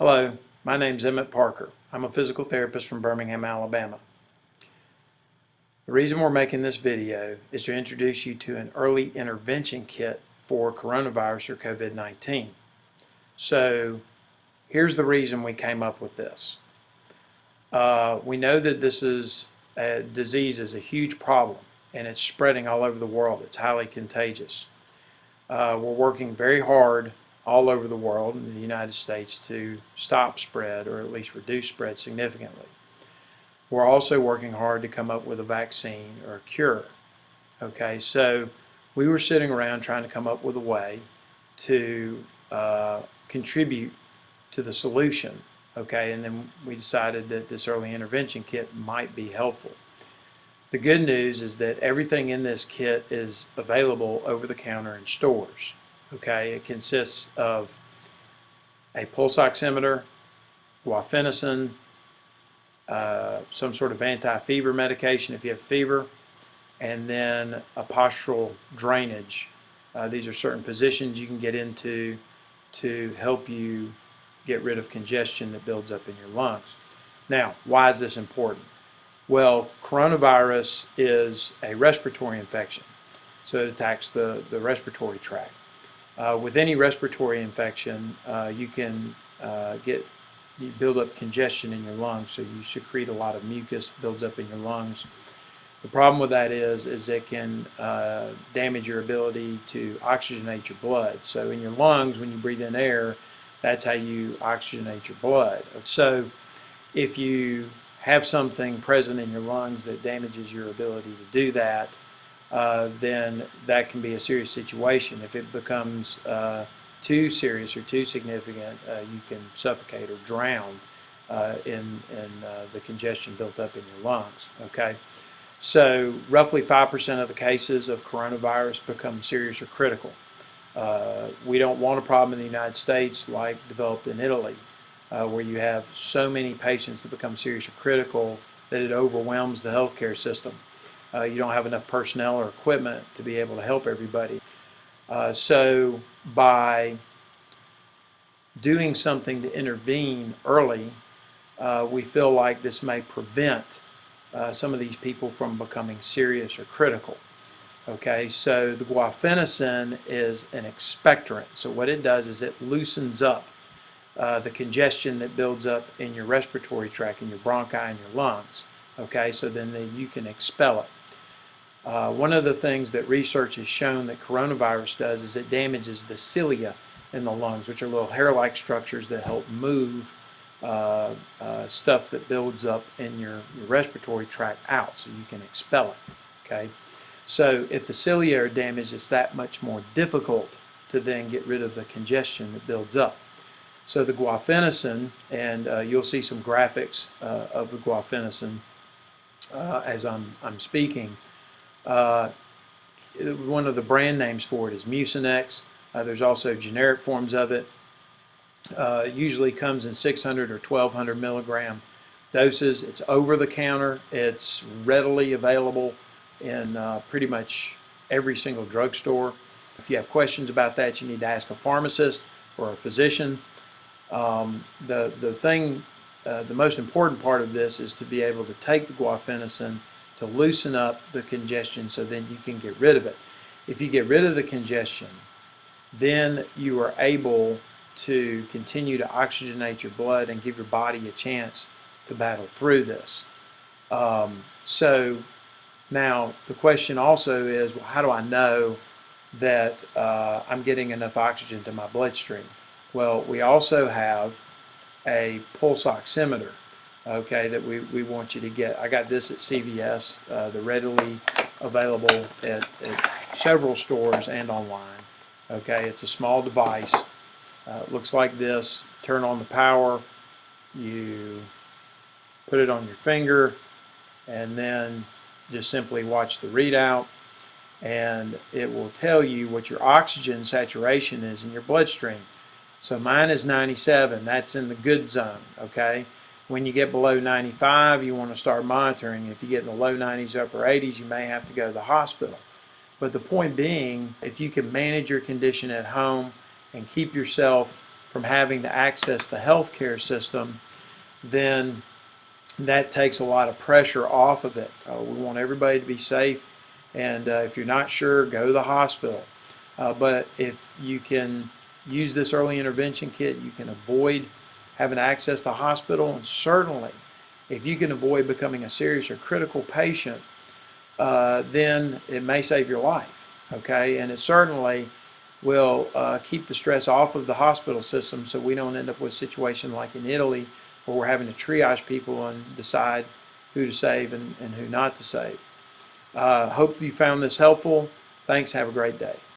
Hello, my name's Emmett Parker. I'm a physical therapist from Birmingham, Alabama. The reason we're making this video is to introduce you to an early intervention kit for coronavirus or COVID-19. So here's the reason we came up with this. We know that this disease is a huge problem and it's spreading all over the world. It's highly contagious. We're working very hard all over the world in the United States to stop spread or at least reduce spread significantly. We're also working hard to come up with a vaccine or a cure. Okay, so we were sitting around trying to come up with a way to contribute to the solution. Okay, and then we decided that this early intervention kit might be helpful. The good news is that everything in this kit is available over the counter in stores. Okay, it consists of a pulse oximeter, guaifenesin, some sort of anti-fever medication if you have fever, and then a postural drainage. These are certain positions you can get into to help you get rid of congestion that builds up in your lungs. Now, why is this important? Well, coronavirus is a respiratory infection, so it attacks the respiratory tract. With any respiratory infection, you build up congestion in your lungs, so you secrete a lot of mucus, builds up in your lungs. The problem with that is it can damage your ability to oxygenate your blood. So in your lungs, when you breathe in air, that's how you oxygenate your blood. So if you have something present in your lungs that damages your ability to do that, then that can be a serious situation. If it becomes too serious or too significant, you can suffocate or drown in the congestion built up in your lungs. Okay, so roughly 5% of the cases of coronavirus become serious or critical. We don't want a problem in the United States like developed in Italy, where you have so many patients that become serious or critical that it overwhelms the healthcare system. You don't have enough personnel or equipment to be able to help everybody. So by doing something to intervene early, we feel like this may prevent some of these people from becoming serious or critical. Okay, so the guaifenesin is an expectorant. So what it does is it loosens up the congestion that builds up in your respiratory tract, in your bronchi, and your lungs. Okay, so then you can expel it. One of the things that research has shown that coronavirus does is it damages the cilia in the lungs, which are little hair-like structures that help move stuff that builds up in your respiratory tract out, so you can expel it. Okay, so if the cilia are damaged, it's that much more difficult to then get rid of the congestion that builds up. So the guaifenesin, and you'll see some graphics of the guaifenesin as I'm speaking. One of the brand names for it is Mucinex. There's also generic forms of it. Usually comes in 600 or 1200 milligram doses. It's over the counter. It's readily available in pretty much every single drugstore. If you have questions about that, you need to ask a pharmacist or a physician. The most important part of this is to be able to take the guaifenesin to loosen up the congestion so then you can get rid of it. If you get rid of the congestion, then you are able to continue to oxygenate your blood and give your body a chance to battle through this. So now the question also is, well, how do I know that I'm getting enough oxygen to my bloodstream? Well, we also have a pulse oximeter, okay, that we want you to get. I got this at CVS. They're readily available at several stores and online. Okay, it's a small device. It looks like this. Turn on the power. You put it on your finger, and then just simply watch the readout, and it will tell you what your oxygen saturation is in your bloodstream. So mine is 97. That's in the good zone. Okay. When you get below 95, you want to start monitoring. If you get in the low 90s, upper 80s, you may have to go to the hospital. But the point being, if you can manage your condition at home and keep yourself from having to access the healthcare system, then that takes a lot of pressure off of it. We want everybody to be safe, and if you're not sure, go to the hospital. But if you can use this early intervention kit, you can avoid having to access the hospital, and certainly if you can avoid becoming a serious or critical patient, then it may save your life, okay? And it certainly will keep the stress off of the hospital system, so we don't end up with a situation like in Italy where we're having to triage people and decide who to save and who not to save. Hope you found this helpful. Thanks. Have a great day.